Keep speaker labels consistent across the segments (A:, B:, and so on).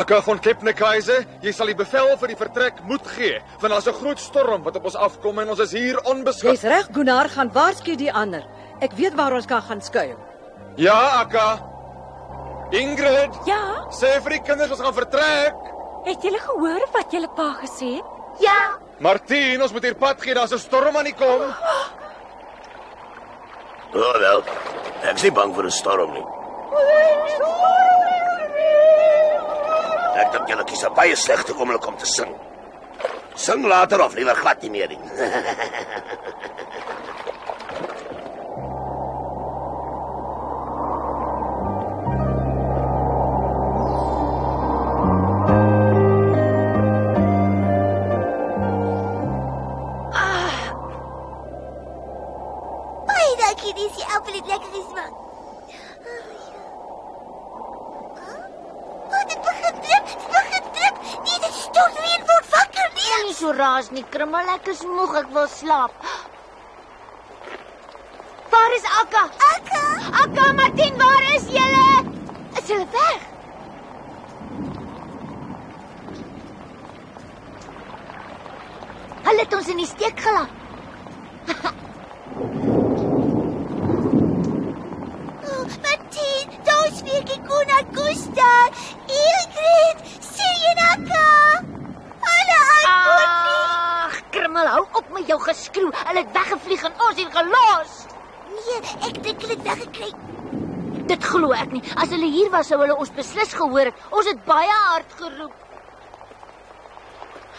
A: Akka van Kepnekaise, jy sal die bevel vir die vertrek moet gee, want daar's 'n groot storm wat op ons afkom en ons is hier onbeskik.
B: Jy's reg, Gunnar, gaan waarsku die ander. Ek weet waar ons kan gaan skuil.
A: Ja, Akka. Ingrid,
C: Ja,
A: sê vir die kinders ons gaan vertrek.
C: het julle gehoor wat julle pa gesê het?
D: Ja,
A: Martien, ons moet hier pad gee, daar's 'n storm aan die kom.
E: Oh wel, ek is nie bang vir 'n storm nie. Ek dink julle kies 'n baie slegte oomblik om te sing. Sing later of liewer glad nie meer nie.
D: baie dankie, dis die appel het lekker gesmaak. Oh, dit begin drip. Nee, dit stort weer word wakker nie.
F: Nie so raas nie, Krummel, ek is moeg, ek wil slaap. Waar is Akka? Akka, Martien, waar is julle? Is julle weg? Hulle het ons in die steek gelaat.
D: Martien, daar's weer Gunnar, Gustav, Ingrid, Sien Akka. Hulle antwoord nie.
F: Ag, Krummel, hou op met jou geskreeu. Hulle het weggevlieg en ons het gelos.
D: Nee, ek dink hulle het weggekry.
F: Dit glo ek nie. As hulle hier was, sou hulle ons beslis gehoor het. Ons het baie hard geroep.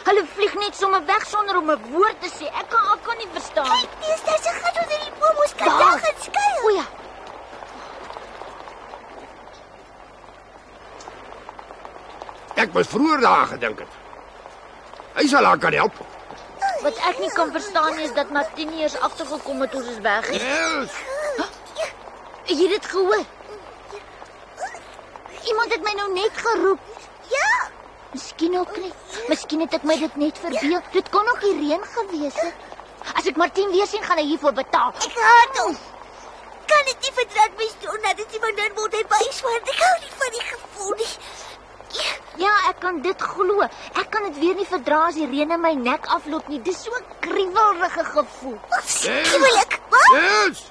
F: Hulle vlieg net sommer weg sonder om 'n woord te sê. Ek kan nie verstaan.
D: Kyk, dis 'n gat onder die boom, ons kan
F: Daar.
D: daar gaan skuil.
F: O ja.
G: Ek was vroeër daar gedink het. Hy sal haar kan help.
F: Wat ek nie kan verstaan is dat Martien nie eens agtergekom het ons is weg nie.
G: Els,
F: Jy het dit gehoor? Iemand het my nou net geroep.
D: Ja,
F: Miskien ook nie. Miskien het ek my dit net verbeel. Dit kon ook die reën gewees het. As ek Martien weer sien, gaan hy hiervoor betaal.
D: ek haat hom. Kan dit nie verdraag my doen dat dit iemand dan word hy baie swaar. Ek hou nie van die gevoel nie.
F: Ja, ek kan dit glo. Ek kan dit weer nie verdra as die reën in my nek afloop nie. Dis so 'n kriewelrige gevoel.
D: Skielik. Wat?
G: Els.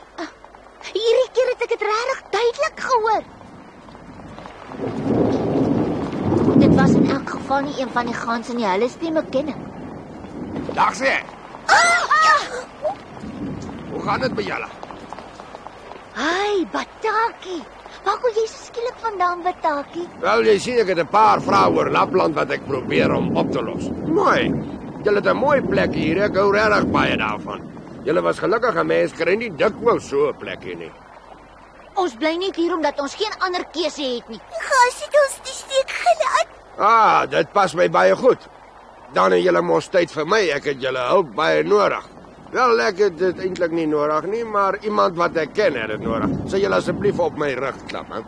F: Hierdie keer het ek dit regtig duidelik gehoor. Dit was in elk geval nie een van die gans in die hulle stemme ken ek.
G: Dag sê. Hoe gaan dit met julle?
F: Hi, Bataki. Waar kom jy so skielik vandaan, Bataki?
G: Wel, jy sien ek het 'n paar vrae oor Lapland wat ek probeer om op te los. Mooi. Julle het 'n mooi plek hier. Ek hou regtig baie daarvan. Julle was gelukkige mense, kry nie dikwels so 'n plek hier nie.
F: Ons bly net hier omdat ons geen ander keuse het nie.
D: Gas het ons die steek gelaat.
G: Ah, dit pas my baie goed. Dan het julle mos tyd vir my. Ek het julle hulp baie nodig. Wel, ek het dit eintlik nie nodig nie, maar iemand wat ek ken het dit nodig. Sal julle asseblief op my rug klap, hè?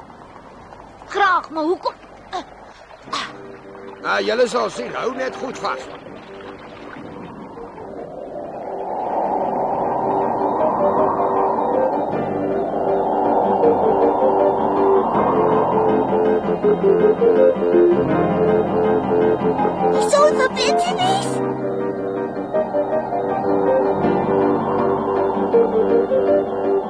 F: Graag, maar hoekom?
G: Nou, julle sal sien. Hou net goed vas.
D: So verbintenis.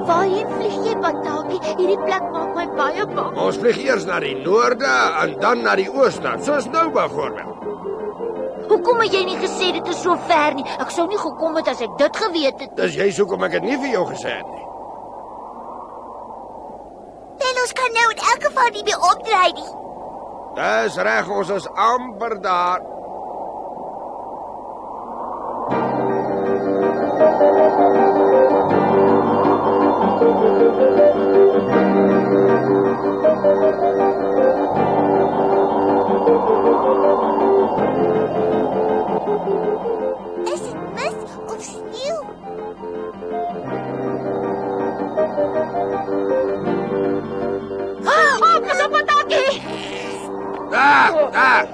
F: Waarheen vlieg jy, Bataki? Hierdie plek maak my baie bang.
G: Ons vlieg eers na die noorde en dan na die ooste, soos nou byvoorbeeld.
F: Hoekom het jy nie gesê dit is so ver nie? Ek sou nie gekom het as ek dit geweet het.
G: Dis jy hoekom ek dit nie vir jou gesê het nie.
D: En ons kan nou in elk geval nie meer opdraai nie.
G: Dis reg, ons is amper daar.
D: Is dit mis of sneeu?
F: Oh, pas op, Bataki!
G: Daar, daar.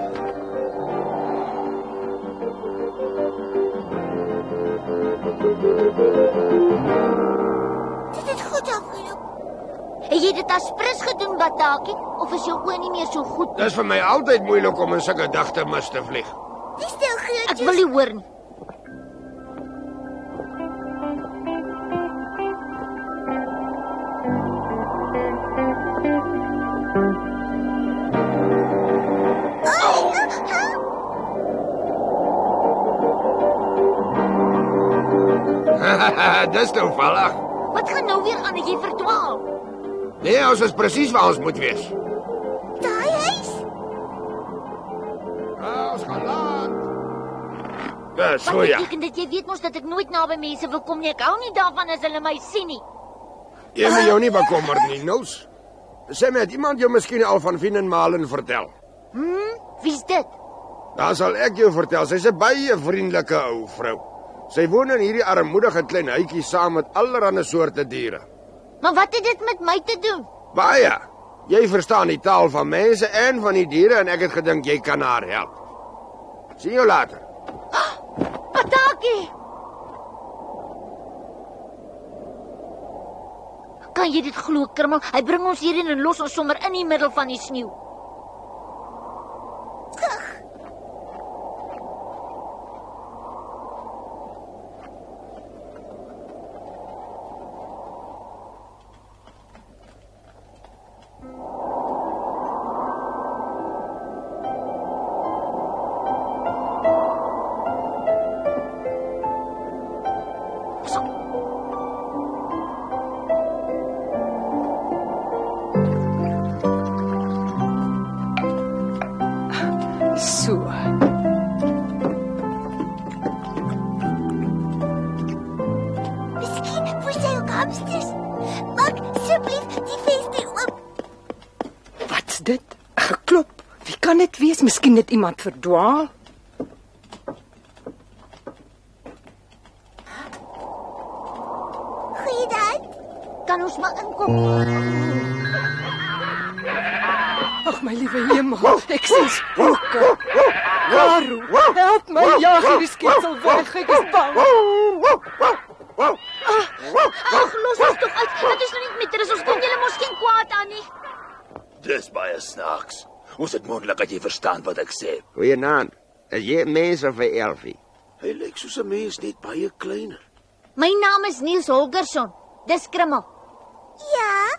D: Dit het goed afgeloop.
F: Het jy dit as prins gedoen, Bataki? Of is jou oë nie meer so goed?
G: Dis vir my altyd moeilik om in sulke dagte mis te vlieg.
D: Wie stel grootjies?
F: Ek wil nie hoor nie.
G: Dis toevallig.
F: Wat gaan nou weer aan, jy verdwaal?
G: Nee, ons is presies waar ons moet wees.
D: Daai huis?
G: Ons gaan laat. Dis so
F: Wat
G: ja.
F: beteken dit? Jy weet mos dat ek nooit naby mense wil kom nie. Ek hou nie daarvan as hulle my sien nie.
G: Jy moet jou nie bekommer nie, Nels. Sê my, het iemand jou miskien al van Vien en Malen vertel?
F: Wie's dit?
G: Dan sal ek jou vertel. Sy's 'n baie vriendelike ou vrou. Sy woon in hierdie armoedige klein huitjie saam met allerlei soorte diere.
F: Maar wat het dit met my te doen?
G: Baie. Jy verstaan die taal van mense en van die diere en ek het gedink jy kan haar help. Sien jou later.
F: Bataki! Kan jy dit glo, Kermel? Hy bring ons hierheen en los ons sommer in die middel van die sneeu.
B: So.
D: Miskien vir sy ook hamsters. Maak asseblief die venster oop.
B: Wat's dit? 'n Geklop. Wie kan dit wees? Miskien het iemand verdwaal.
D: Goeiedag.
F: Kan ons maar inkom?
B: Ag my liewe hemel, ek sien spooke. Karu, help my, jag hierdie sketsel weg, ek is bang.
F: Ag, los ons tog uit. Dit is nou nie met rus. Ons kom julle mos geen kwaad aan nie.
E: Dis baie snaaks. Ons het moontlik dat jy verstaan wat ek sê.
G: Goeienaand. Is jy 'n mens of 'n elfie?
E: Hy lyk soos 'n mens, net baie kleiner.
F: My naam is Niels Holgersson. Dis Krimmel.
D: Ja.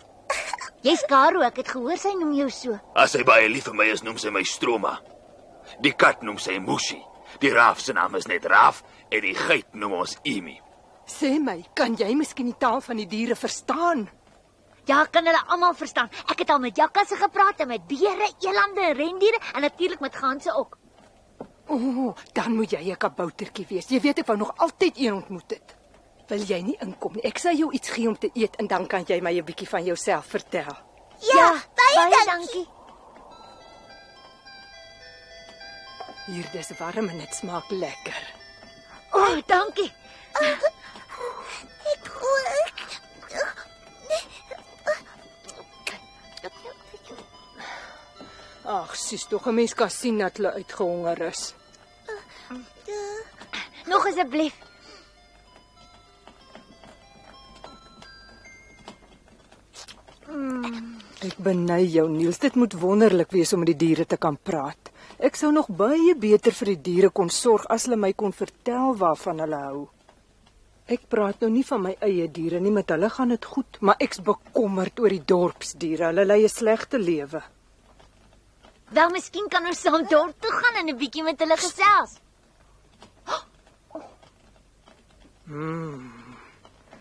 F: Jy's Karo, ek het gehoor sy noem jou so.
E: As sy baie lief vir my is, noem sy my Stroma. Die kat noem sy Mushi. Die raaf se naam is net Raaf en die geit noem ons Imi.
B: Sê my, kan jy miskien die taal van die diere verstaan?
F: Ja, kan hulle almal verstaan. Ek het al met jakkasse gepraat en met beere, elande en rendiere en natuurlik met ganse ook.
B: Dan moet jy 'n kaboutertjie wees. Jy weet ek wou nog altyd een ontmoet het. Wil jy nie inkom nie? Ek sal jou iets gee om te eet en dan kan jy my 'n bietjie van jouself vertel.
D: Ja, baie dankie.
B: Hier, dis warm en dit smaak lekker.
F: Dankie.
D: Ek ook.
B: Ag, sis, tog 'n mens kan sien dat hulle uitgehonger is.
F: Nog asseblief.
B: Ek beny jou, Niels. Dit moet wonderlik wees om met die diere te kan praat. Ek sou nog baie beter vir die diere kon sorg as hulle my kon vertel waarvan hulle hou. Ek praat nou nie van my eie diere nie, met hulle gaan dit goed, maar ek's bekommerd oor die dorpsdiere. Hulle lei 'n slegte lewe.
F: Wel, miskien kan ons saam dorp toe gaan en 'n bietjie met hulle gesels.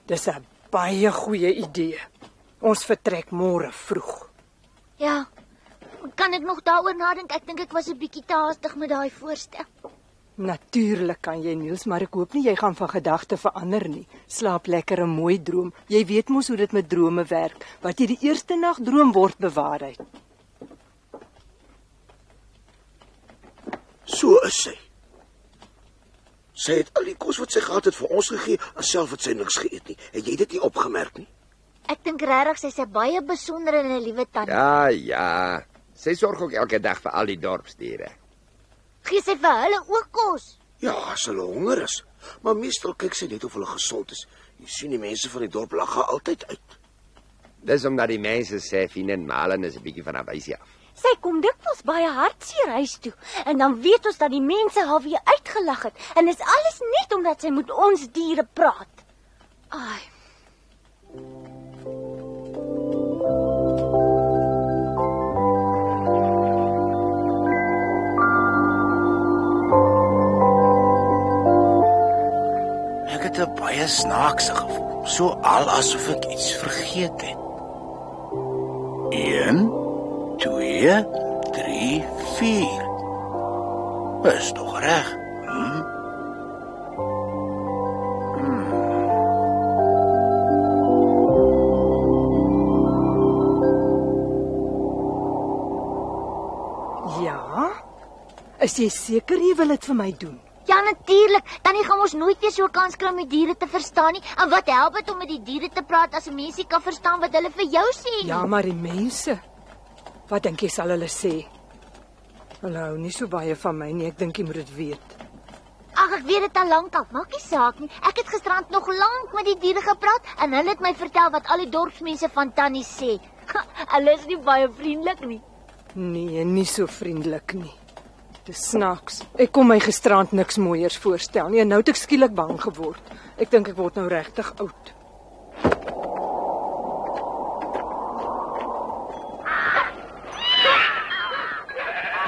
B: Dis 'n baie goeie idee. Ons vertrek môre vroeg.
F: Ja. Kan ek nog daaroor nadink? Ek dink ek was 'n bietjie te haastig met daai voorstel.
B: Natuurlik kan jy, Niels, maar ek hoop nie jy gaan van gedagte verander nie. Slaap lekker en mooi droom. Jy weet mos hoe dit met drome werk. Wat jy die eerste nag droom word bewaarheid.
E: So is sy. Sy het al die kos wat sy gehad het vir ons gegee, en self het sy niks geëet nie. Het jy dit nie opgemerk nie?
F: Ek dink regtig sy's 'n baie besondere en 'n liewe tannie.
G: Ja. Sy sorg ook elke dag vir al die dorpsdiere.
F: Gee sy vir hulle ook kos?
E: Ja, as hulle honger is. Maar meestal kyk sy net of hulle gesond is. Jy sien die mense van die dorp lag haar altyd uit.
G: Dis omdat die mense sê vriendin Malen is 'n bietjie van 'n wysie af.
C: Sy kom dikwels baie hartseer huis toe en dan weet ons dat die mense haar weer uitgelag het en is alles net omdat sy met ons diere praat. Ai.
H: Ek het 'n baie snaakse gevoel, so al asof ek iets vergeet het. 1, 2, 3, 4. Is toch reg?
B: Ja? Is jy seker jy wil dit vir my doen?
F: Ja, natuurlik. Tannie gaan ons nooit weer so 'n kans kry om die diere te verstaan nie. En wat help dit om met die diere te praat as 'n mensie kan verstaan wat hulle vir jou sê nie?
B: Ja, maar die mense. Wat dink jy sal hulle sê? Hulle hou nie so baie van my nie, ek dink jy moet dit weet.
F: Ag, ek weet dit al lank al. Maak nie saak nie. Ek het gisterand nog lank met die diere gepraat en hulle het my vertel wat al die dorpsmense van Tannie sê. Hulle is nie baie vriendelik nie.
B: Nee, nie so vriendelik nie. Dis snaaks. Ek kon my gisterand niks mooiers voorstel nie en nou het ek skielik bang geword. Ek dink ek word nou regtig oud.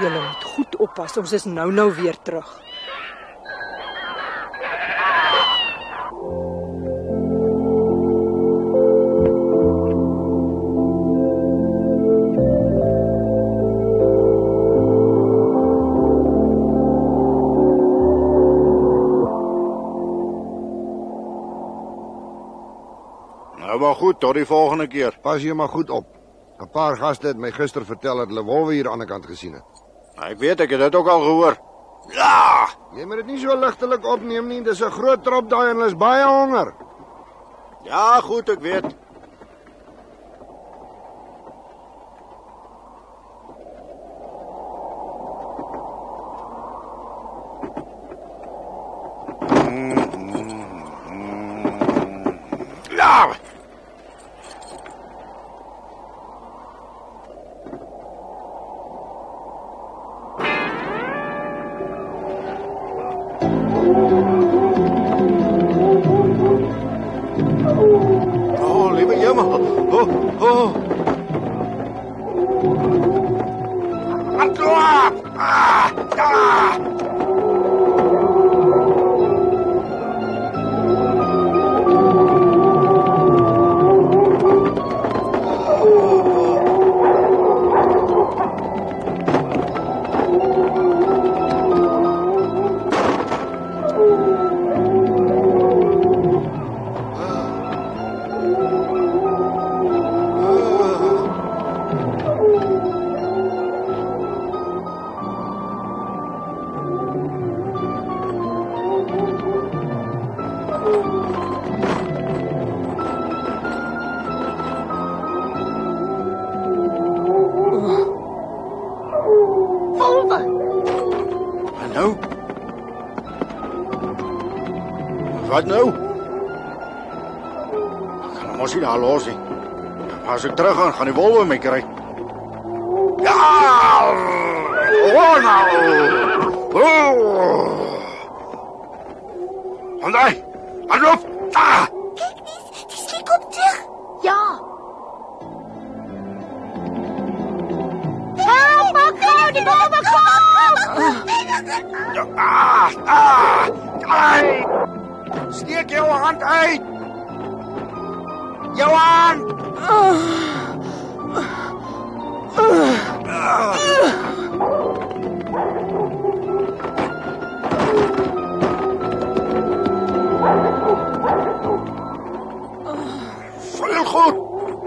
B: Julle moet goed oppas, ons is nou weer terug.
H: Nou maar goed, tot die volgende keer.
G: Pas jy maar goed op. 'n Paar gaste het my gister vertel dat hulle wolwe hier aan die kant gesien het.
H: Ek weet, ek het dit ook al gehoor. Ja!
G: Jy moet dit nie so ligtelik opneem nie, dis 'n groot trop daai en hulle is baie honger.
H: Ja, goed, ek weet. Ja! Oh, liewe jemel. Oh. Antwoord! Ja! Nou? Wat nou? Ek kan hom mos nie daar los nie. As ek terug gaan die wolwe my kry. Ja! Oh, nou! Oh! Andai! Adloop! Ah!
D: Kyk net, die slie kom terug.
F: Ja. Help, maak die wolwe kom!
H: Ai! Steek jou hand uit! Jou hand!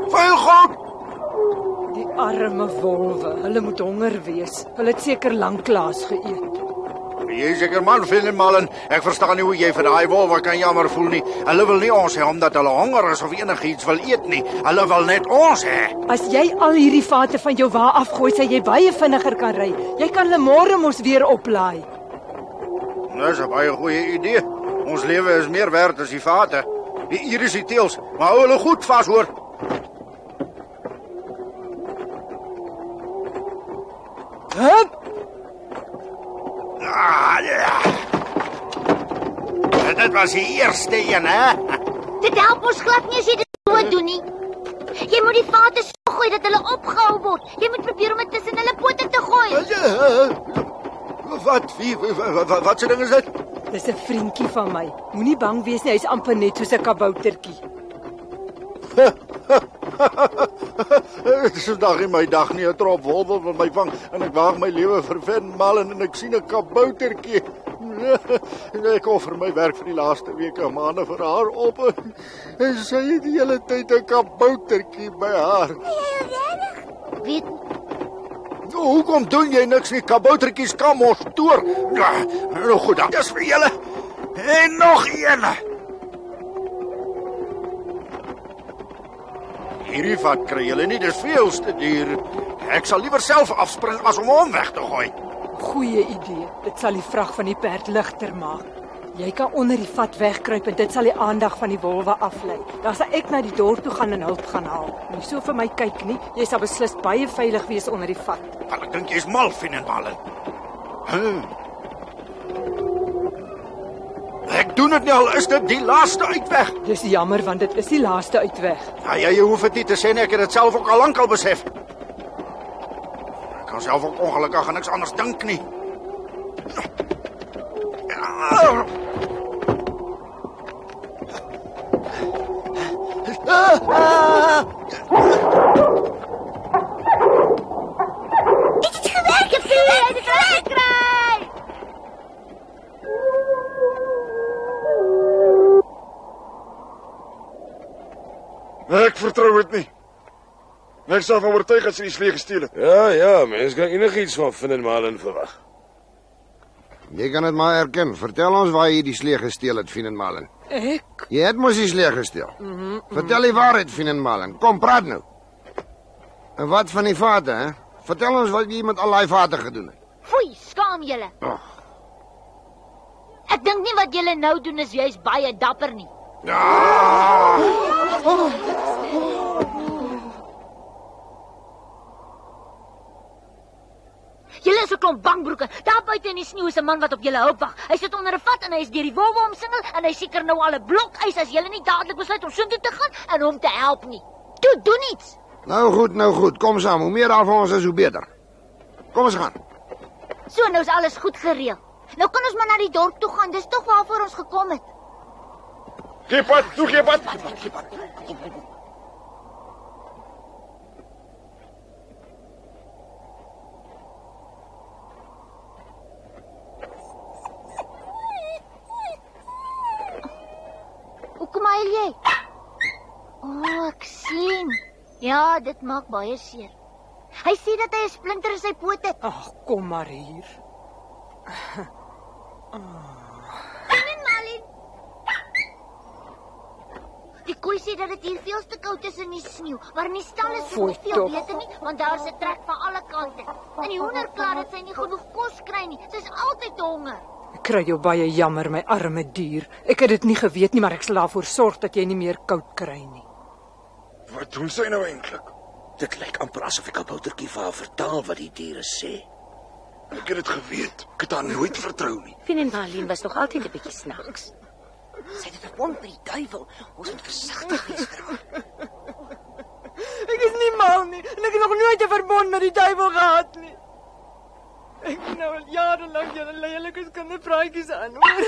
H: Veel goed!
B: Die arme wolwe, hulle moet honger wees. Hulle het seker lanklaas geëet.
H: Jy is seker man, Malen. Ek verstaan nie hoe jy vir daai wolwe kan jammer voel nie. Hulle wil nie ons hê omdat hulle honger is of enigiets wil eet nie. Hulle wil net ons hê.
B: As jy al hierdie vate van jou wa afgooi, sal jy baie vinniger kan ry. Jy kan hulle môre mos weer oplaai.
H: Dis 'n baie goeie idee. Ons lewe is meer werd as die vate. Hier is die teels, maar hou hulle goed vas hoor. was die eerste een, hè?
F: Dit help ons glad nie as jy dit so doen nie. Jy moet die vate so gooi dat hulle opgehou word. Jy moet probeer om dit tussen hulle pote te gooi.
H: Wat se ding is dit?
B: Dis 'n vriendjie van my. Moenie bang wees nie, hy's amper net soos 'n kaboutertjie.
H: Dit is vandag nie my dag nie, 'n trop wol wil my vang en ek waag my lewe vir Finn Malen en ek sien 'n kaboutertjie. Ek offer my werk vir die laaste weke en maande vir haar op. En sy het die hele tyd 'n kaboutertjie by haar.
F: Weet
H: Hoekom doen jy niks nie? Kaboutertjies kan mos stoor. Nou goed, dan is vir julle. En nog een. Hierdie vat kry julle nie, dis veelste duur. Ek sal liewer self afspring as om hom weg te gooi.
B: Goeie idee. Dit sal die vrag van die perd ligter maak. Jy kan onder die vat wegkruip en dit sal die aandag van die wolwe aflei. Dan sal ek na die dorp toe gaan en hulp gaan haal. Nie so vir my kyk nie. Jy sal beslis baie veilig wees onder die vat.
H: Want ek dink jy's mal, Finn Malen. Ek doen dit nie, al is dit die laaste uitweg.
B: Dis jammer want dit is die laaste uitweg.
H: Ja, jy hoef dit nie te sê nie, ek het dit self ook al lankal besef. Ek kan self ook ongelukkig aan niks anders dink nie.
A: Ek vertrou dit nie. Ek sal van oortuig as hy die slee gesteel het.
G: Ja, mens kan enigiets van Finn Malen verwag. Jy kan dit maar erken. Vertel ons waar jy die slee gesteel het, Finn Malen.
B: Ek?
G: Jy het mos die slee gesteel. Vertel die waarheid, Finn Malen. Kom, praat nou. En wat van die vate, hè? Vertel ons wat jy met al die vate gedoen het.
F: Foei, skaam julle. Ek dink nie wat julle nou doen is juist baie dapper nie. Julle is 'n klomp bangbroeke. Daar buite in die sneeu is 'n man wat op julle hulp wag. Hy sit onder 'n vat en hy is deur die wolwe omsingel en hy seker nou al 'n blok ys as julle nie dadelik besluit om soontoe te gaan en hom te help nie. Toe, doen iets.
G: Nou goed. Kom saam. Hoe meer daar van ons is, hoe beter. Kom ons gaan.
F: So, nou is alles goed gereël. Nou kan ons maar na die dorp toe gaan. Dis tog waarvoor ons gekom het.
A: Gee pad, gee pad.
F: Hoekom huil jy? Ek sien. Ja, dit maak baie seer. Hy sê dat hy 'n splinter in sy poot het.
B: Ag, kom maar hier.
F: Finn Malen. Die koei sê dat dit hier veel te koud is in die sneeu, maar in die stal is dit nie veel beter nie, want daar is 'n trek van alle kante. En die hoender kla dat sy nie genoeg kos kry nie. Sy's altyd honger.
B: Ek kry jou baie jammer, my arme dier. Ek het dit nie geweet nie, maar ek sal daarvoor sorg dat jy nie meer koud kry nie.
A: Wat doen sy nou eintlik?
E: Dit lyk amper asof die kaboutertjie vir haar vertaal wat die diere sê.
A: Ek het dit geweet. Ek het haar nooit vertrou nie.
C: Finn Malen was nog altyd 'n bietjie snaaks. Sy het dit verbond met die duiwel. Ons moet versigtig wees vir haar.
B: Ek is nie mal nie en ek het nog nooit 'n verbond met die duiwel gehad nie. Ek het nou al jare lank julle lelike kinderpraatjies aanhoor.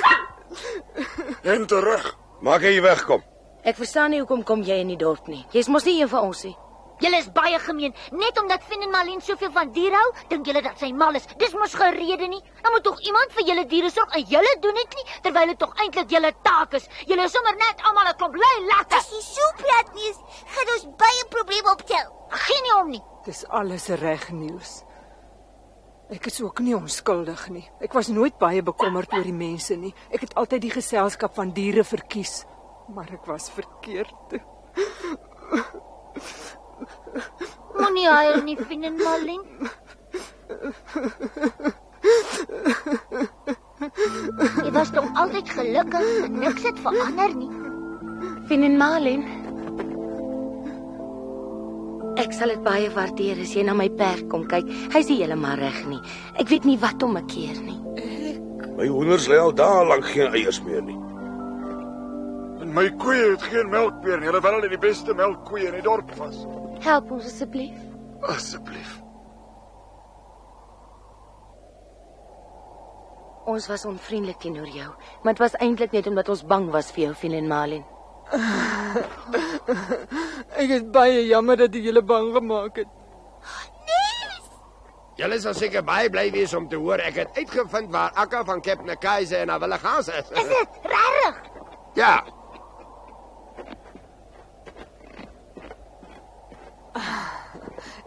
A: En terug.
G: Maak hy wegkom.
C: Ek verstaan nie hoekom kom jy in die dorp nie. Jy's mos nie een van ons nie.
F: Julle is baie gemeen. Net omdat Finn Malen soveel van diere hou, dink julle dat sy mal is. Dis mos gerede nie. Dan moet tog iemand vir julle diere sorg en julle doen dit nie, terwyl dit tog eintlik julle taak is. Julle is sommer net almal 'n klomp lui latte.
D: As jy so praat nie, gaan ons baie probleme optel.
F: Geen nie om nie.
B: Dis alles reg, Niels. Ek is ook nie onskuldig nie. Ek was nooit baie bekommerd oor die mense nie. Ek het altyd die geselskap van diere verkies, maar ek was verkeerd.
F: Moenie huil nie, Finn Malen. Jy was tog altyd gelukkig en niks het verander nie.
C: Finn Malen. Ek sal dit baie waardeer as jy na my perd kom kyk. Hy's nie heeltemal reg nie. Ek weet nie wat om 'n keer nie.
G: My hoenders lê al dae lank geen eiers meer nie.
A: My koeie het geen melk meer nie, alhoewel hulle die beste melkkoeie in die dorp was.
C: Help ons asseblief.
A: Asseblief.
I: Ons was onvriendelik teenoor jou, maar dit was eintlik net omdat ons bang was vir jou, Phil en Malin.
B: Ek is baie jammer dat jy julle bang gemaak het.
G: Julle sal seker baie bly wees om te hoor ek het uitgevind waar Akka van Captain Kaiser en haar wilde ganse is.
F: Is dit regtig?
G: Ja.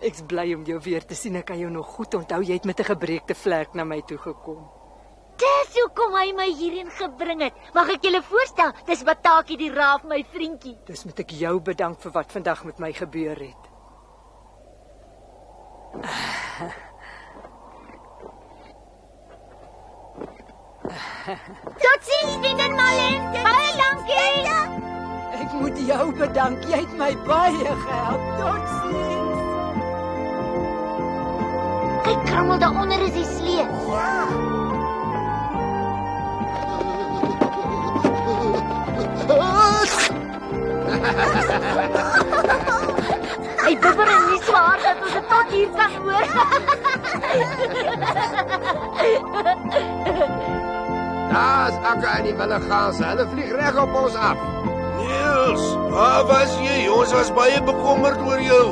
B: Ek's bly om jou weer te sien. Ek kan jou nog goed onthou. Jy het met 'n gebreekte vlek na my toe gekom.
F: Dis hoekom hy my hierheen gebring het. Mag ek julle voorstel, dis Bataki die raaf, my vriendjie.
B: Dis moet ek jou bedank vir wat vandag met my gebeur het.
F: Totsiens, Phil en Malin. Baie dankie.
B: Ek moet jou bedank. Jy het my baie gehelp. Totsiens.
F: Kyk, krammel daaronder is die slee. Hy bibber en nie swaar dat ons dit tot hier kan hoor.
G: Daar's Akka en die wilde ganse. Hulle vlieg reg op ons af.
H: Niels, waar was jy? Ons was baie bekommerd oor jou.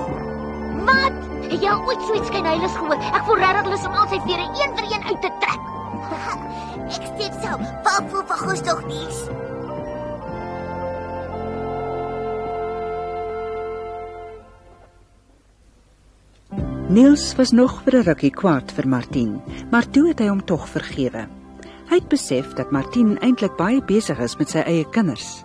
F: Wat? Het jy ooit so iets skynheilig gehoor? Ek voel regtig lus om al sy vere een vir een uit te trek.
D: Ek stem saam. Waarvoor vergoes tog niks?
J: Niels was nog vir 'n rukkie kwaad vir Martien, maar toe het hy hom tog vergewe. Hy het besef dat Martien eintlik baie besig is met sy eie kinders.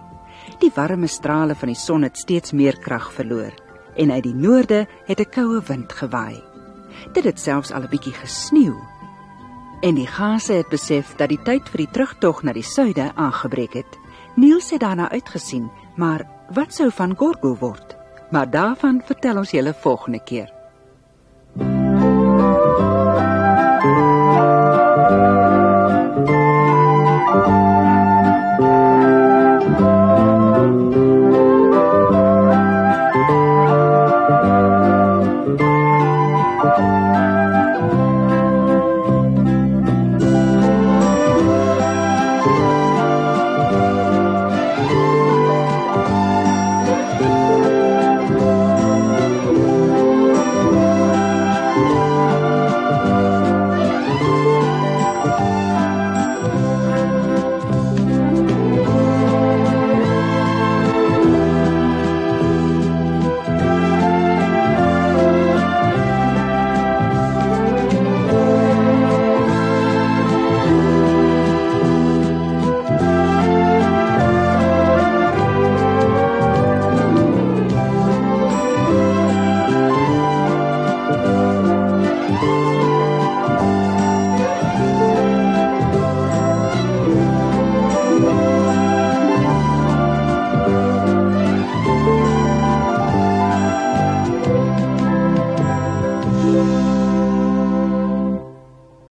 J: Die warme strale van die son het steeds meer krag verloor en uit die noorde het 'n koue wind gewaai. Dit het selfs al 'n bietjie gesneeu. En die ganse het besef dat die tyd vir die terugtog na die suide aangebreek het. Niels het daarna uitgesien, maar wat sou van Gorgo word? Maar daarvan vertel ons julle volgende keer.